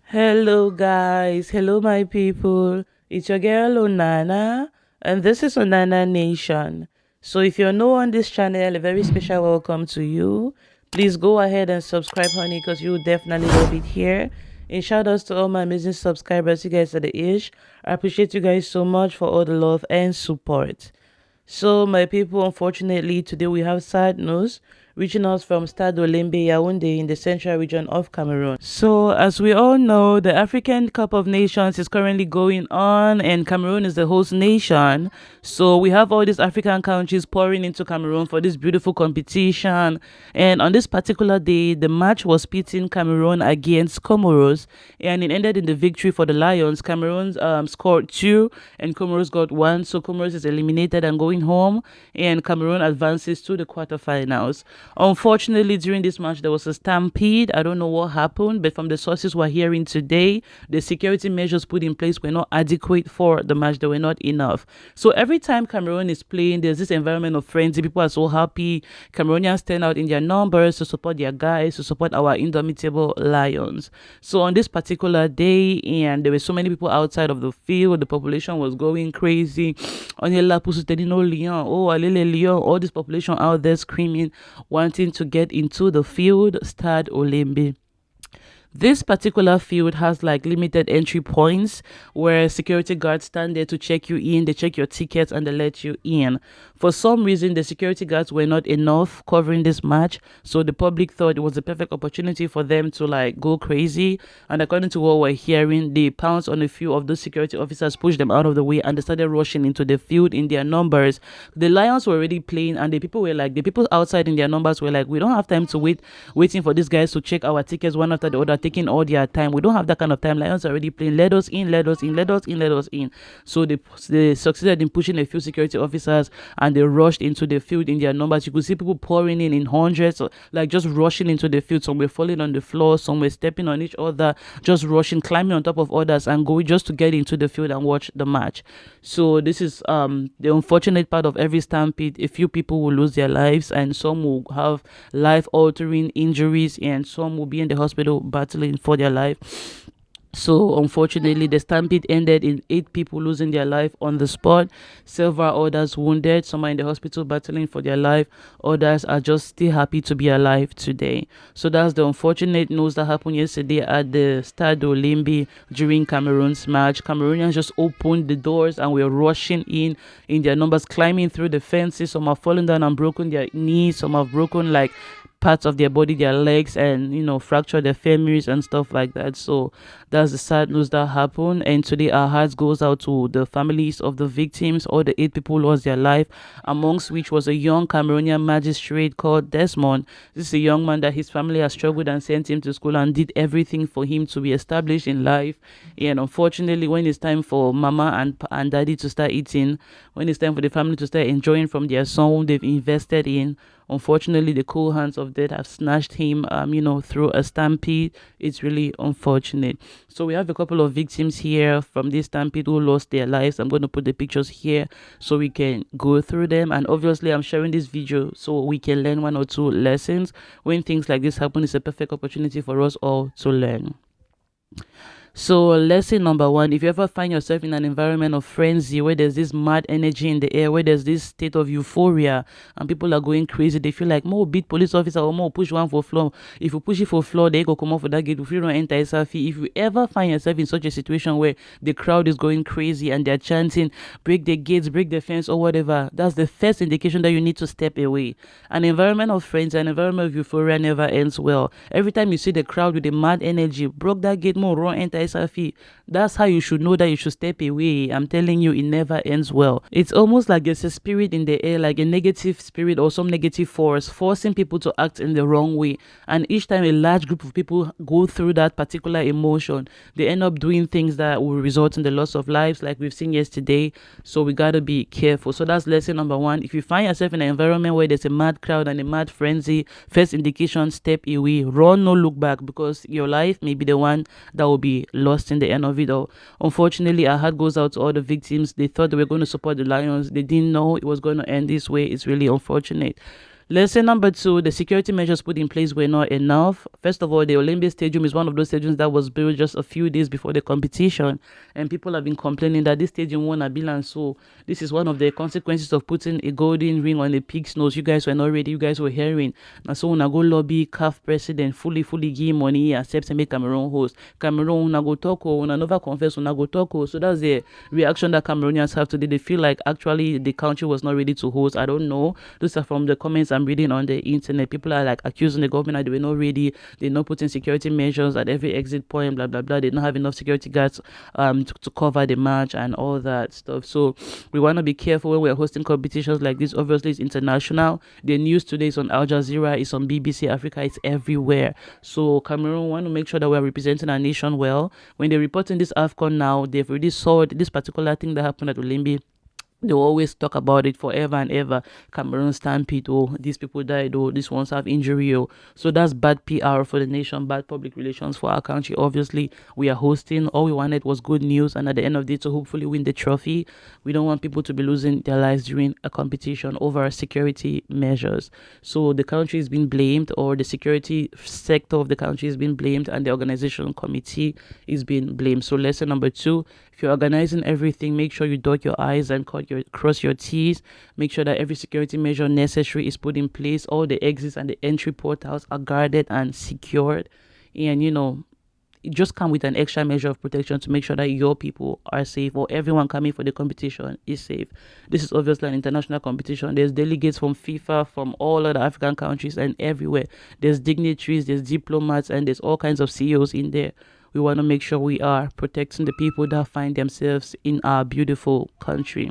Hello, guys. Hello, my people. It's your girl Onana, and this is Onana Nation. So, if you're new on this channel, a very special welcome to you. Please go ahead and subscribe, honey, because you will definitely love it here. And shout outs to all my amazing subscribers. You guys are the ish. I appreciate you guys so much for all the love and support. So, my people, unfortunately, today we have sad news reaching us from Stade Olembe Yaoundé in the central region of Cameroon. So, as we all know, the African Cup of Nations is currently going on, and Cameroon is the host nation. So, we have all these African countries pouring into Cameroon for this beautiful competition. And on this particular day, the match was pitting Cameroon against Comoros, and it ended in the victory for the Lions. Cameroon scored two, and Comoros got one. So, Comoros is eliminated and going home, and Cameroon advances to the quarterfinals. Unfortunately, during this match, there was a stampede. I don't know what happened, but from the sources we're hearing today, the security measures put in place were not adequate for the match. They were not enough. So every time Cameroon is playing, there's this environment of frenzy. People are so happy. Cameroonians stand out in their numbers to support their guys, to support our indomitable Lions. So on this particular day, and there were so many people outside of the field, the population was going crazy. On your lap, oh, Alele Lyon, all this population out there screaming, wanting to get into the field, Stade Olembe. This particular field has like limited entry points where security guards stand there to check you in, they check your tickets and they let you in. For some reason, the security guards were not enough covering this match, so the public thought it was a perfect opportunity for them to like go crazy. And according to what we're hearing, they pounced on a few of those security officers, pushed them out of the way, and they started rushing into the field in their numbers. The Lions were already playing, and the people outside in their numbers were like, we don't have time to waiting for these guys to check our tickets one after the other, taking all their time. We don't have that kind of time. Lions are already playing. Let us in, let us in, let us in, let us in. So they succeeded in pushing a few security officers, and they rushed into the field in their numbers. You could see people pouring in hundreds, like just rushing into the field. Some were falling on the floor, some were stepping on each other, just rushing, climbing on top of others, and going just to get into the field and watch the match. So this is the unfortunate part of every stampede. A few people will lose their lives, and some will have life-altering injuries, and some will be in the hospital battling for their life. So unfortunately, the stampede ended in 8 people losing their life on the spot, several others wounded. Some are in the hospital battling for their life. Others are just still happy to be alive today. So that's the unfortunate news that happened yesterday at the Stade Olembe during Cameroon's match. Cameroonians just opened the doors and were rushing in their numbers, climbing through the fences. Some have fallen down and broken their knees. Some have broken like parts of their body, their legs, and fracture their femurs and stuff like that. So that's the sad news that happened. And today our hearts goes out to the families of the victims. All the 8 people lost their life, amongst which was a young Cameroonian magistrate called Desmond. This is a young man that his family has struggled and sent him to school and did everything for him to be established in life. And unfortunately, when it's time for mama and daddy to start eating, when it's time for the family to start enjoying from their son whom they've invested in, unfortunately, the cool hands of death have snatched him, through a stampede. It's really unfortunate. So we have a couple of victims here from this stampede who lost their lives. I'm going to put the pictures here so we can go through them. And obviously, I'm sharing this video so we can learn 1 or 2 lessons. When things like this happen, it's a perfect opportunity for us all to learn. So lesson number 1, if you ever find yourself in an environment of frenzy where there's this mad energy in the air, where there's this state of euphoria and people are going crazy, they feel like more beat police officer or more push one for floor. If you push it for floor, they go come off for that gate. If you don't enter SRF, if you ever find yourself in such a situation where the crowd is going crazy and they're chanting, break the gates, break the fence or whatever, that's the first indication that you need to step away. An environment of frenzy, an environment of euphoria never ends well. Every time you see the crowd with the mad energy, broke that gate, more run, enter SRF, that's how you should know that you should step away. I'm telling you, it never ends well. It's almost like there's a spirit in the air, like a negative spirit or some negative force forcing people to act in the wrong way. And each time a large group of people go through that particular emotion, they end up doing things that will result in the loss of lives, like we've seen yesterday. So we gotta be careful. So that's lesson number 1. If you find yourself in an environment where there's a mad crowd and a mad frenzy, first indication, step away, run, no look back, because your life may be the one that will be lost in the end of it all. Unfortunately, our heart goes out to all the victims. They thought they were going to support the Lions. They didn't know it was going to end this way. It's really unfortunate. Lesson number two, the security measures put in place were not enough. First of all, the Olympic Stadium is one of those stadiums that was built just a few days before the competition, and people have been complaining that this stadium won't be, and so this is one of the consequences of putting a golden ring on a pig's nose. You guys were not ready, you guys were hearing. And so when I go lobby CAF president, fully give money, accept and make Cameroon host. Cameroon, when I go talk, when I never confess, when I go talk. So that's the reaction that Cameroonians have today. They feel like actually the country was not ready to host. I don't know. Those are from the comments I'm reading on the internet. People are like accusing the government that they were not ready. They're not putting security measures at every exit point, blah, blah, blah. They don't have enough security guards to cover the match and all that stuff. So we want to be careful when we're hosting competitions like this. Obviously, it's international. The news today is on Al Jazeera, it's on BBC Africa, it's everywhere. So Cameroon want to make sure that we're representing our nation well. When they're reporting this AFCON now, they've already saw this particular thing that happened at Olimbi. They always talk about it forever and ever. Cameroon stampede, oh, these people died, oh, these ones have injury, oh. So that's bad PR for the nation, bad public relations for our country. Obviously, we are hosting. All we wanted was good news, and at the end of the day, to hopefully win the trophy. We don't want people to be losing their lives during a competition over security measures. So the country is being blamed, or the security sector of the country is being blamed, and the organization committee is being blamed. So lesson number two, if you're organizing everything, make sure you dot your I's and cross your T's. Make sure that every security measure necessary is put in place. All the exits and the entry portals are guarded and secured. And, just come with an extra measure of protection to make sure that your people are safe, or everyone coming for the competition is safe. This is obviously an international competition. There's delegates from FIFA, from all other African countries and everywhere. There's dignitaries, there's diplomats, and there's all kinds of CEOs in there. We want to make sure we are protecting the people that find themselves in our beautiful country.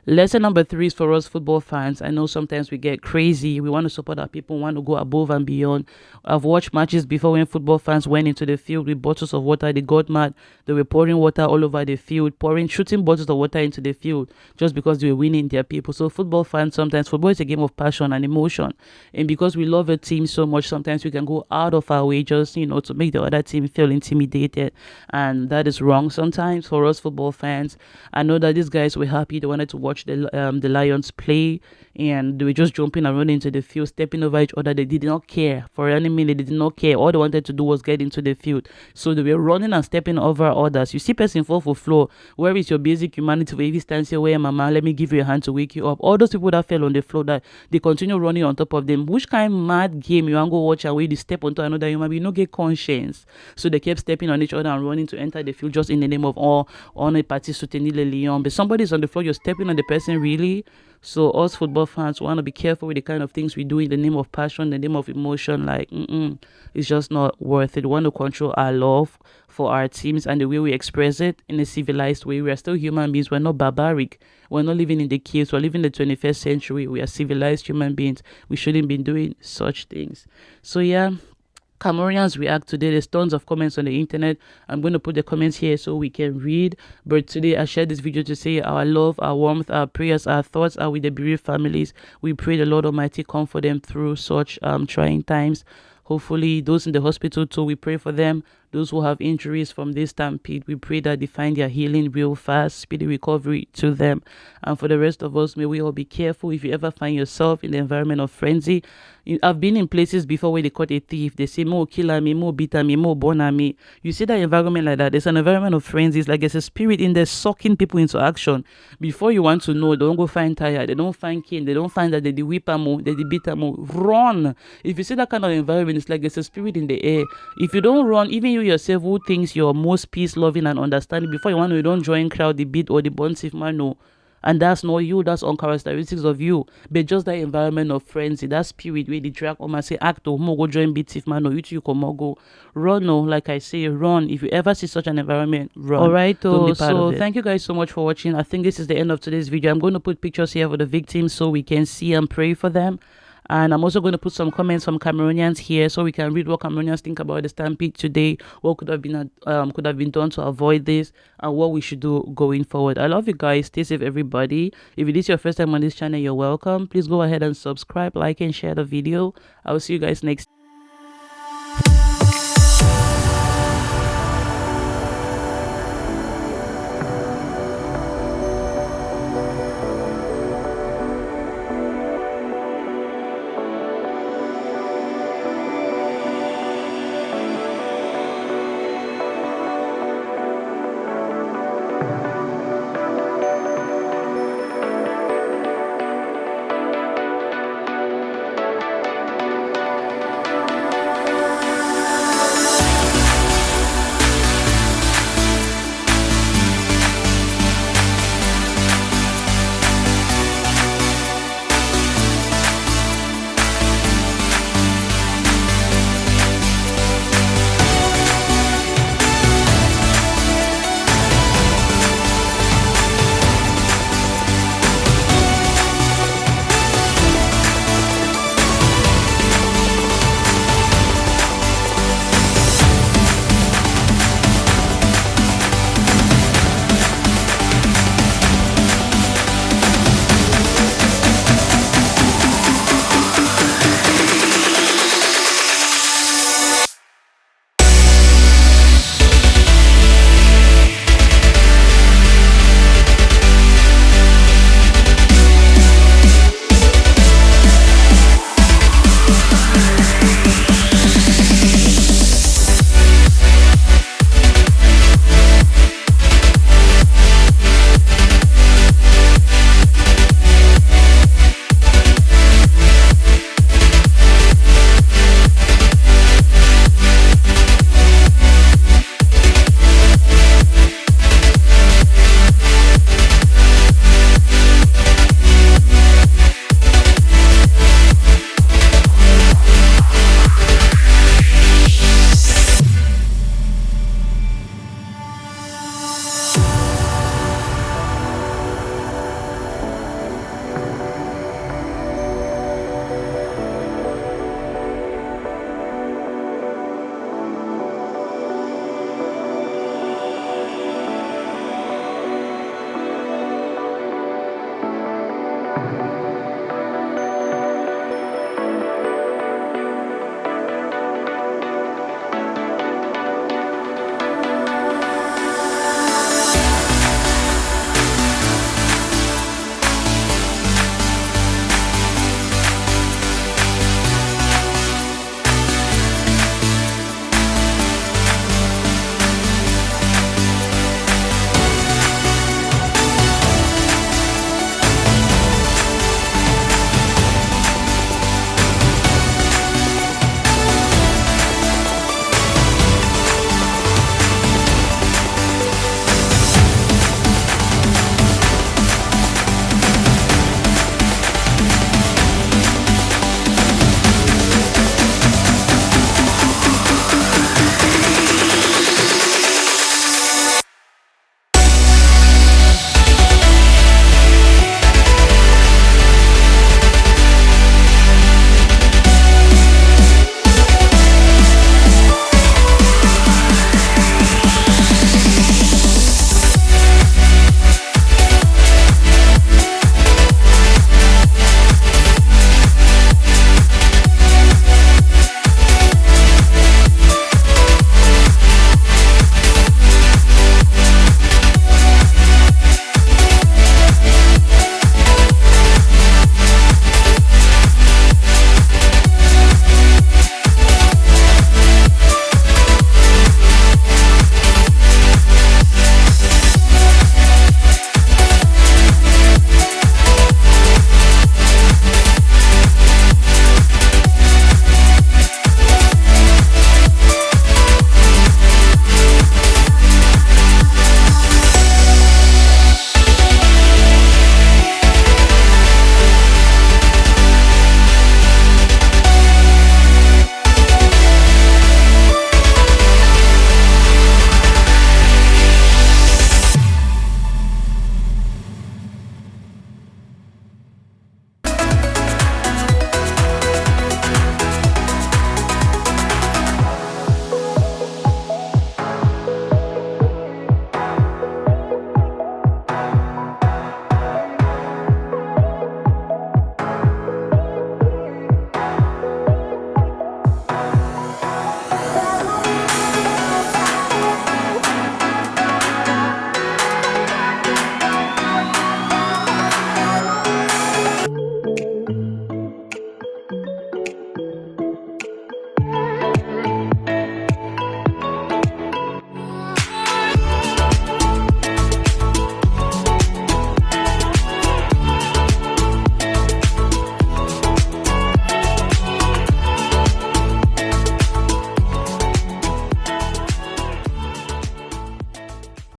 Lesson number three is for us football fans. I know sometimes we get crazy. We want to support our people, want to go above and beyond. I've watched matches before when football fans went into the field with bottles of water. They got mad. They were pouring water all over the field, shooting bottles of water into the field just because they were winning their people. So football fans, sometimes football is a game of passion and emotion. And because we love a team so much, sometimes we can go out of our way just, to make the other team feel intimidated. And that is wrong sometimes for us football fans. I know that these guys were happy. They wanted to watch the Lions play, and they were just jumping and running into the field, stepping over each other. They did not care for any minute. They did not care. All they wanted to do was get into the field. So they were running and stepping over others. You see person fall for floor. Where is your basic humanity? Where you stand here, where mama, let me give you a hand to wake you up. All those people that fell on the floor, that they continue running on top of them. Which kind of mad game you want to go watch and where you step onto another human being? You no get conscience. So they kept stepping on each other and running to enter the field just in the name of all on a party soutenir le lion. But somebody's on the floor, you're stepping on the person, really? So us football fans want to be careful with the kind of things we do in the name of passion, the name of emotion. Like, it's just not worth it. We want to control our love for our teams and the way we express it in a civilized way. We are still human beings. We're not barbaric. We're not living in the caves. We're living in the 21st century. We are civilized human beings. We shouldn't be doing such things. So yeah, Cameroonians react today. There's tons of comments on the internet. I'm going to put the comments here so we can read. But today I shared this video to say our love, our warmth, our prayers, our thoughts are with the bereaved families. We pray the Lord Almighty comfort them through such trying times. Hopefully those in the hospital too, we pray for them. Those who have injuries from this stampede, we pray that they find their healing real fast, speedy recovery to them. And for the rest of us, may we all be careful. If you ever find yourself in the environment of frenzy, I've been in places before where they caught a thief. They say, more kill me, more beat me, more burn me. You see that environment like that. There's an environment of frenzy. It's like there's a spirit in there sucking people into action. Before you want to know, they don't go find tire. They don't find cane. They don't find that they whip them, they beat them. Run. If you see that kind of environment, it's like there's a spirit in the air. If you don't run, even you yourself who thinks you're most peace loving and understanding, before you want to, you don't join crowd, the beat or the burn thief man. No. And that's not you, that's uncharacteristics of you. But just that environment of frenzy, that spirit where they drag on and say, act or go join beat if man, no, you come go. Run, no, like I say, run. If you ever see such an environment, run. Alright, so thank you guys so much for watching. I think this is the end of today's video. I'm going to put pictures here for the victims so we can see and pray for them. And I'm also going to put some comments from Cameroonians here so we can read what Cameroonians think about the stampede today, what could have been done to avoid this, and what we should do going forward. I love you guys. Stay safe, everybody. If it is your first time on this channel, you're welcome. Please go ahead and subscribe, like, and share the video. I'll see you guys next time.